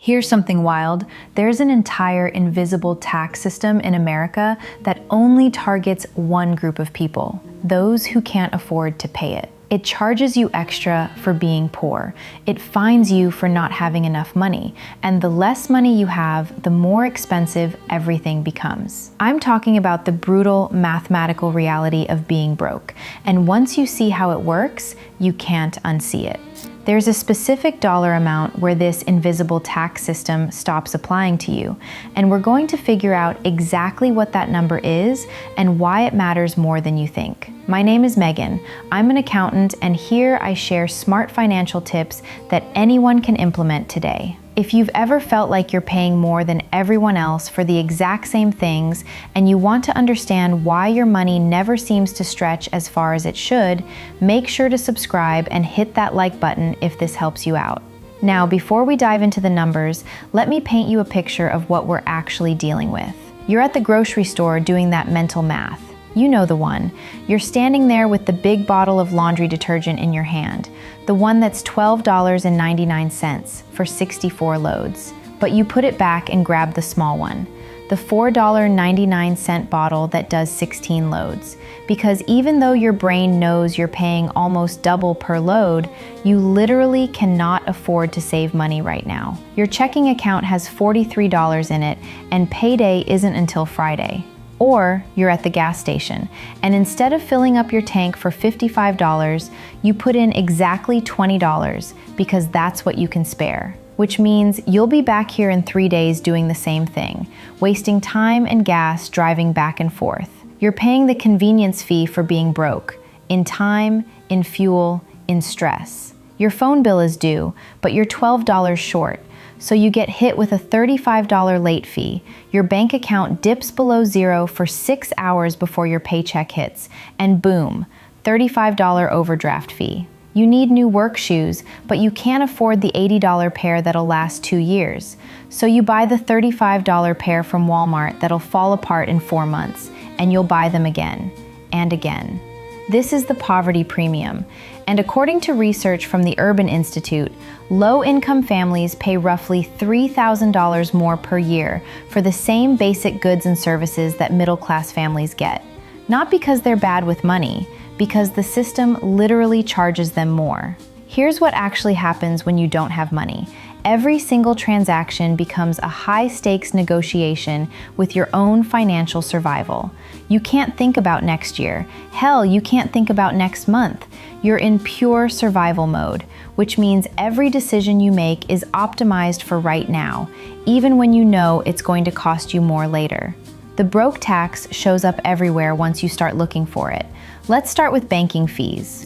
Here's something wild. There's an entire invisible tax system in America that only targets one group of people, those who can't afford to pay it. It charges you extra for being poor. It fines you for not having enough money. And the less money you have, the more expensive everything becomes. I'm talking about the brutal mathematical reality of being broke. And once you see how it works, you can't unsee it. There's a specific dollar amount where this invisible tax system stops applying to you, and we're going to figure out exactly what that number is and why it matters more than you think. My name is Megan. I'm an accountant, and here I share smart financial tips that anyone can implement today. If you've ever felt like you're paying more than everyone else for the exact same things, and you want to understand why your money never seems to stretch as far as it should, make sure to subscribe and hit that like button if this helps you out. Now, before we dive into the numbers, let me paint you a picture of what we're actually dealing with. You're at the grocery store doing that mental math. You know the one. You're standing there with the big bottle of laundry detergent in your hand, the one that's $12.99 for 64 loads. But you put it back and grab the small one, the $4.99 bottle that does 16 loads. Because even though your brain knows you're paying almost double per load, you literally cannot afford to save money right now. Your checking account has $43 in it, and payday isn't until Friday. Or you're at the gas station, and instead of filling up your tank for $55, you put in exactly $20 because that's what you can spare. Which means you'll be back here in 3 days doing the same thing, wasting time and gas driving back and forth. You're paying the convenience fee for being broke, in time, in fuel, in stress. Your phone bill is due, but you're $12 short. So you get hit with a $35 late fee. Your bank account dips below zero for 6 hours before your paycheck hits, and boom, $35 overdraft fee. You need new work shoes, but you can't afford the $80 pair that'll last 2 years. So you buy the $35 pair from Walmart that'll fall apart in 4 months, and you'll buy them again and again. This is the poverty premium, and according to research from the Urban Institute, low-income families pay roughly $3,000 more per year for the same basic goods and services that middle-class families get. Not because they're bad with money, because the system literally charges them more. Here's what actually happens when you don't have money. Every single transaction becomes a high-stakes negotiation with your own financial survival. You can't think about next year. Hell, you can't think about next month. You're in pure survival mode, which means every decision you make is optimized for right now, even when you know it's going to cost you more later. The broke tax shows up everywhere once you start looking for it. Let's start with banking fees.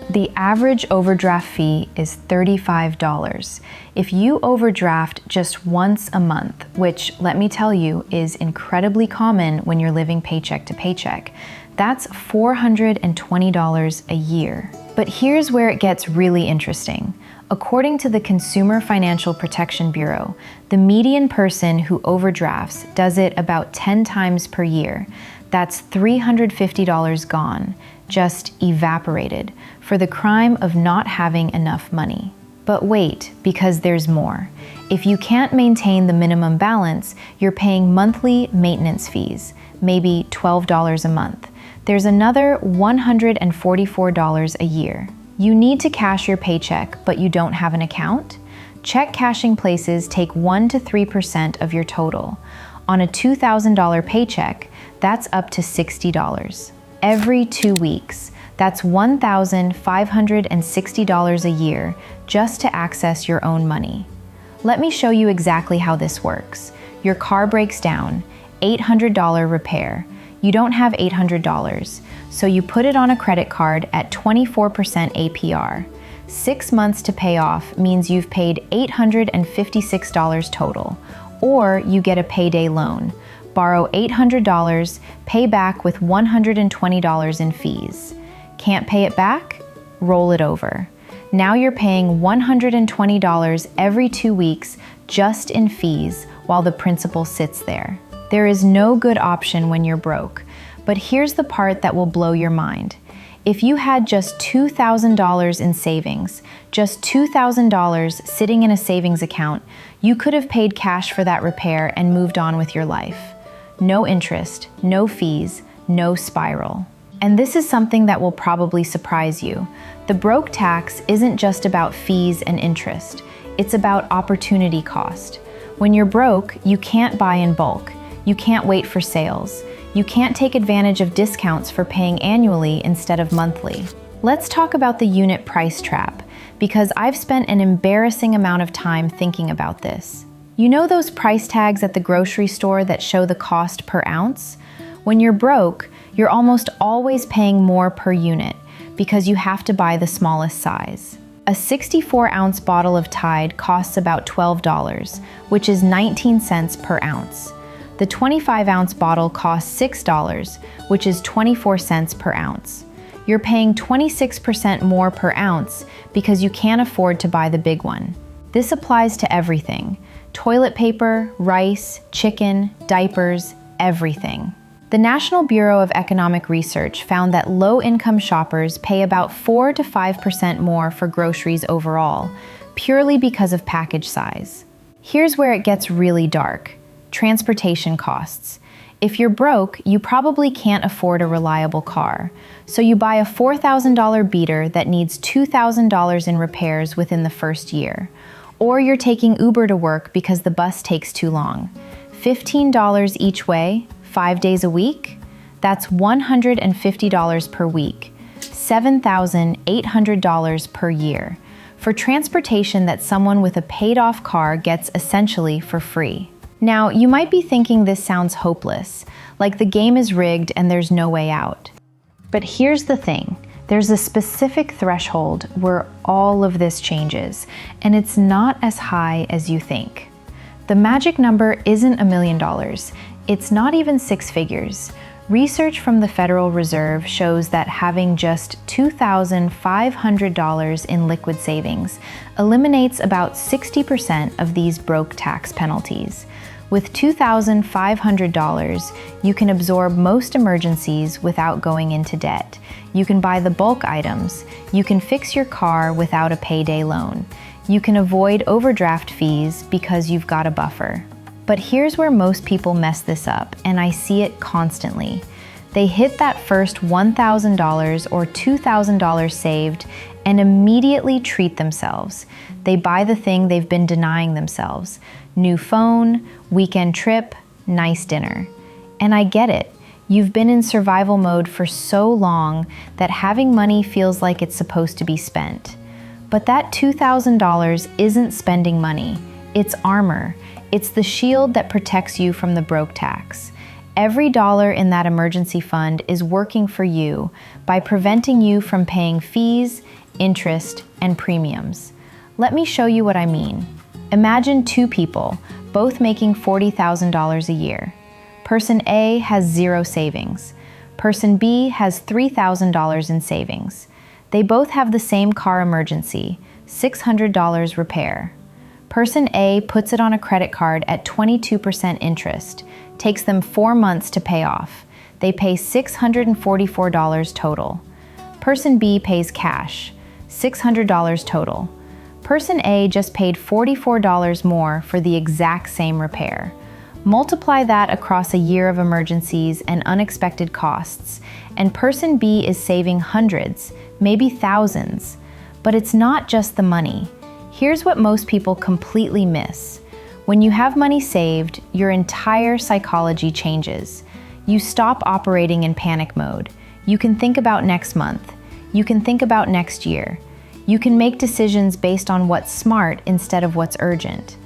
The average overdraft fee is $35. If you overdraft just once a month, which, let me tell you, is incredibly common when you're living paycheck to paycheck, that's $420 a year. But here's where it gets really interesting. According to the Consumer Financial Protection Bureau, the median person who overdrafts does it about 10 times per year. That's $350 gone, just evaporated, for the crime of not having enough money. But wait, because there's more. If you can't maintain the minimum balance, you're paying monthly maintenance fees, maybe $12 a month. There's another $144 a year. You need to cash your paycheck, but you don't have an account? Check cashing places take 1 to 3% of your total. On a $2,000 paycheck, that's up to $60. Every 2 weeks, that's $1,560 a year just to access your own money. Let me show you exactly how this works. Your car breaks down, $800 repair. You don't have $800, so you put it on a credit card at 24% APR. 6 months to pay off means you've paid $856 total, or you get a payday loan. Borrow $800, pay back with $120 in fees. Can't pay it back? Roll it over. Now you're paying $120 every 2 weeks just in fees while the principal sits there. There is no good option when you're broke, but here's the part that will blow your mind. If you had just $2,000 in savings, just $2,000 sitting in a savings account, you could have paid cash for that repair and moved on with your life. No interest, no fees, no spiral. And this is something that will probably surprise you. The broke tax isn't just about fees and interest. It's about opportunity cost. When you're broke, you can't buy in bulk. You can't wait for sales. You can't take advantage of discounts for paying annually instead of monthly. Let's talk about the unit price trap, because I've spent an embarrassing amount of time thinking about this. You know those price tags at the grocery store that show the cost per ounce? When you're broke, you're almost always paying more per unit because you have to buy the smallest size. A 64-ounce bottle of Tide costs about $12, which is 19 cents per ounce. The 25-ounce bottle costs $6, which is 24 cents per ounce. You're paying 26% more per ounce because you can't afford to buy the big one. This applies to everything: toilet paper, rice, chicken, diapers, everything. The National Bureau of Economic Research found that low-income shoppers pay about 4 to 5% more for groceries overall, purely because of package size. Here's where it gets really dark: transportation costs. If you're broke, you probably can't afford a reliable car, so you buy a $4,000 beater that needs $2,000 in repairs within the first year. Or you're taking Uber to work because the bus takes too long. $15 each way, 5 days a week? That's $150 per week, $7,800 per year, for transportation that someone with a paid-off car gets essentially for free. Now, you might be thinking this sounds hopeless, like the game is rigged and there's no way out. But here's the thing. There's a specific threshold where all of this changes, and it's not as high as you think. The magic number isn't $1 million. It's not even 6 figures. Research from the Federal Reserve shows that having just $2,500 in liquid savings eliminates about 60% of these broke tax penalties. With $2,500, you can absorb most emergencies without going into debt. You can buy the bulk items. You can fix your car without a payday loan. You can avoid overdraft fees because you've got a buffer. But here's where most people mess this up, and I see it constantly. They hit that first $1,000 or $2,000 saved and immediately treat themselves. They buy the thing they've been denying themselves: new phone, weekend trip, nice dinner. And I get it. You've been in survival mode for so long that having money feels like it's supposed to be spent. But that $2,000 isn't spending money. It's armor. It's the shield that protects you from the broke tax. Every dollar in that emergency fund is working for you by preventing you from paying fees, interest, and premiums. Let me show you what I mean. Imagine 2 people, both making $40,000 a year. Person A has 0 savings. Person B has $3,000 in savings. They both have the same car emergency, $600 repair. Person A puts it on a credit card at 22% interest. Takes them 4 months to pay off. They pay $644 total. Person B pays cash, $600 total. Person A just paid $44 more for the exact same repair. Multiply that across a year of emergencies and unexpected costs, and person B is saving hundreds, maybe thousands. But it's not just the money. Here's what most people completely miss. When you have money saved, your entire psychology changes. You stop operating in panic mode. You can think about next month. You can think about next year. You can make decisions based on what's smart instead of what's urgent.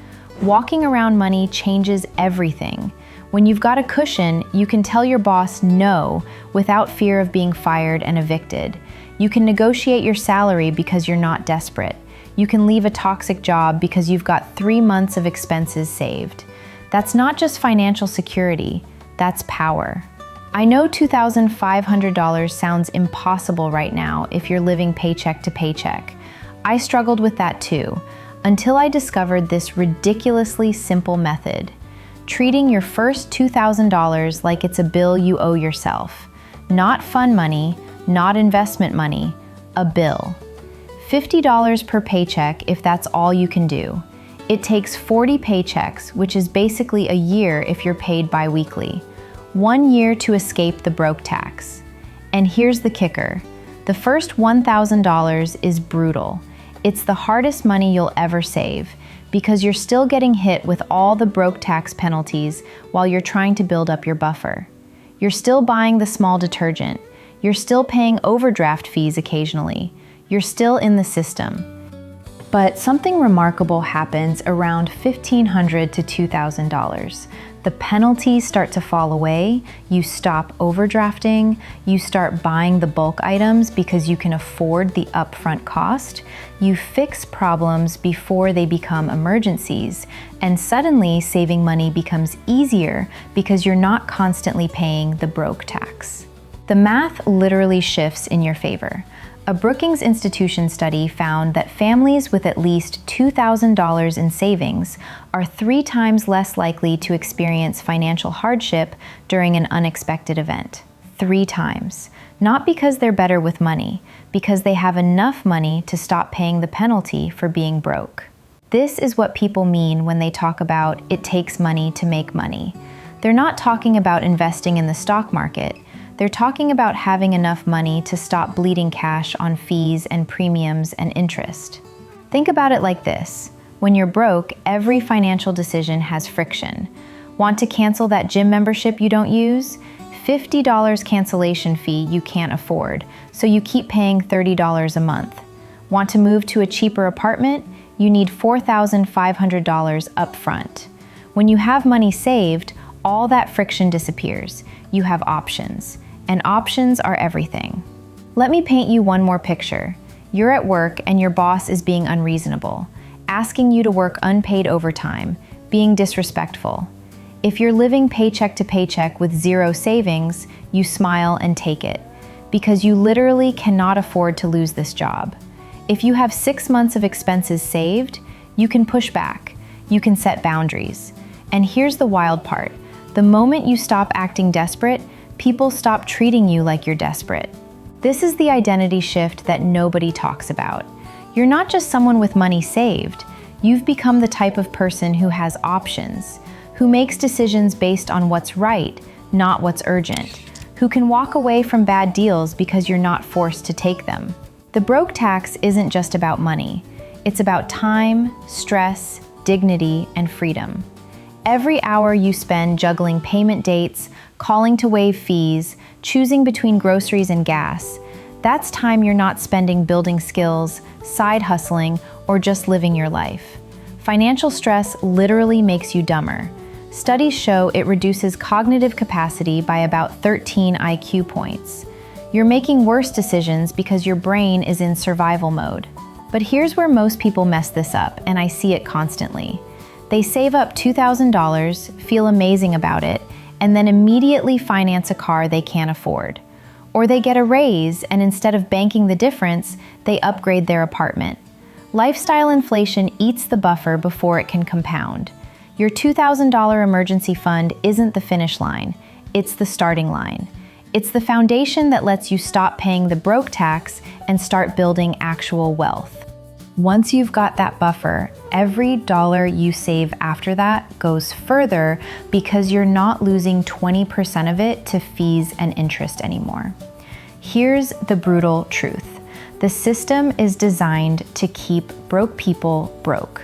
Walking around money changes everything. When you've got a cushion, you can tell your boss no without fear of being fired and evicted. You can negotiate your salary because you're not desperate. You can leave a toxic job because you've got 3 months of expenses saved. That's not just financial security, that's power. I know $2,500 sounds impossible right now if you're living paycheck to paycheck. I struggled with that too, until I discovered this ridiculously simple method: treating your first $2,000 like it's a bill you owe yourself. Not fun money, not investment money, a bill. $50 per paycheck if that's all you can do. It takes 40 paychecks, which is basically a year if you're paid bi-weekly. 1 year to escape the broke tax. And here's the kicker. The first $1,000 is brutal. It's the hardest money you'll ever save because you're still getting hit with all the broke tax penalties while you're trying to build up your buffer. You're still buying the small detergent. You're still paying overdraft fees occasionally. You're still in the system. But something remarkable happens around $1,500 to $2,000. The penalties start to fall away, you stop overdrafting, you start buying the bulk items because you can afford the upfront cost, you fix problems before they become emergencies, and suddenly saving money becomes easier because you're not constantly paying the broke tax. The math literally shifts in your favor. A Brookings Institution study found that families with at least $2,000 in savings are 3 times less likely to experience financial hardship during an unexpected event. 3 times. Not because they're better with money, because they have enough money to stop paying the penalty for being broke. This is what people mean when they talk about it takes money to make money. They're not talking about investing in the stock market. They're talking about having enough money to stop bleeding cash on fees and premiums and interest. Think about it like this. When you're broke, every financial decision has friction. Want to cancel that gym membership you don't use? $50 cancellation fee you can't afford, so you keep paying $30 a month. Want to move to a cheaper apartment? You need $4,500 upfront. When you have money saved, all that friction disappears. You have options. And options are everything. Let me paint you one more picture. You're at work and your boss is being unreasonable, asking you to work unpaid overtime, being disrespectful. If you're living paycheck to paycheck with 0 savings, you smile and take it, because you literally cannot afford to lose this job. If you have 6 months of expenses saved, you can push back, you can set boundaries. And here's the wild part. The moment you stop acting desperate, people stop treating you like you're desperate. This is the identity shift that nobody talks about. You're not just someone with money saved. You've become the type of person who has options, who makes decisions based on what's right, not what's urgent, who can walk away from bad deals because you're not forced to take them. The broke tax isn't just about money. It's about time, stress, dignity, and freedom. Every hour you spend juggling payment dates, calling to waive fees, choosing between groceries and gas, that's time you're not spending building skills, side hustling, or just living your life. Financial stress literally makes you dumber. Studies show it reduces cognitive capacity by about 13 IQ points. You're making worse decisions because your brain is in survival mode. But here's where most people mess this up, and I see it constantly. They save up $2,000, feel amazing about it, and then immediately finance a car they can't afford. Or they get a raise, and instead of banking the difference, they upgrade their apartment. Lifestyle inflation eats the buffer before it can compound. Your $2,000 emergency fund isn't the finish line, it's the starting line. It's the foundation that lets you stop paying the broke tax and start building actual wealth. Once you've got that buffer, every dollar you save after that goes further because you're not losing 20% of it to fees and interest anymore. Here's the brutal truth. The system is designed to keep broke people broke.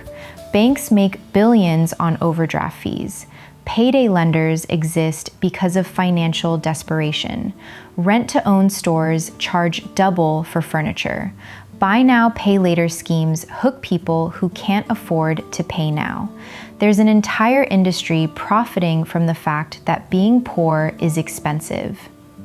Banks make billions on overdraft fees. Payday lenders exist because of financial desperation. Rent-to-own stores charge double for furniture. Buy now, pay later schemes hook people who can't afford to pay now. There's an entire industry profiting from the fact that being poor is expensive.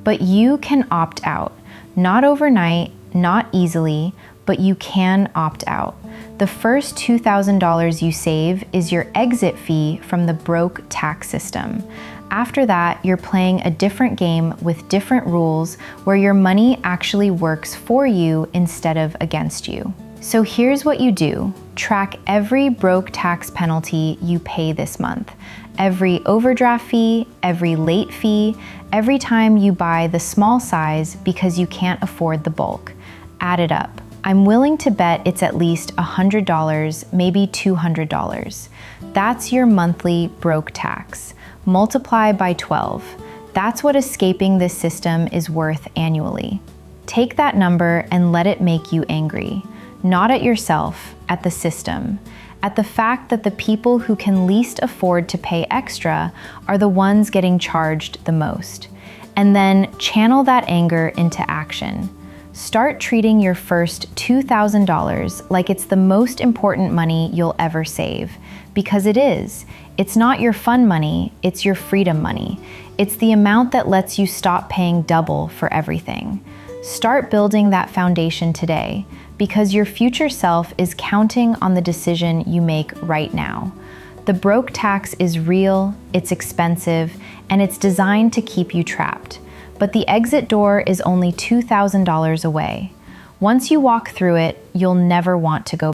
But you can opt out. Not overnight, not easily, but you can opt out. The first $2,000 you save is your exit fee from the broke tax system. After that, you're playing a different game with different rules where your money actually works for you instead of against you. So here's what you do. Track every broke tax penalty you pay this month, every overdraft fee, every late fee, every time you buy the small size because you can't afford the bulk. Add it up. I'm willing to bet it's at least $100, maybe $200. That's your monthly broke tax. Multiply by 12. That's what escaping this system is worth annually. Take that number and let it make you angry. Not at yourself, at the system, at the fact that the people who can least afford to pay extra are the ones getting charged the most. And then channel that anger into action. Start treating your first $2,000 like it's the most important money you'll ever save. Because it is. It's not your fun money, it's your freedom money. It's the amount that lets you stop paying double for everything. Start building that foundation today, because your future self is counting on the decision you make right now. The broke tax is real, it's expensive, and it's designed to keep you trapped. But the exit door is only $2,000 away. Once you walk through it, you'll never want to go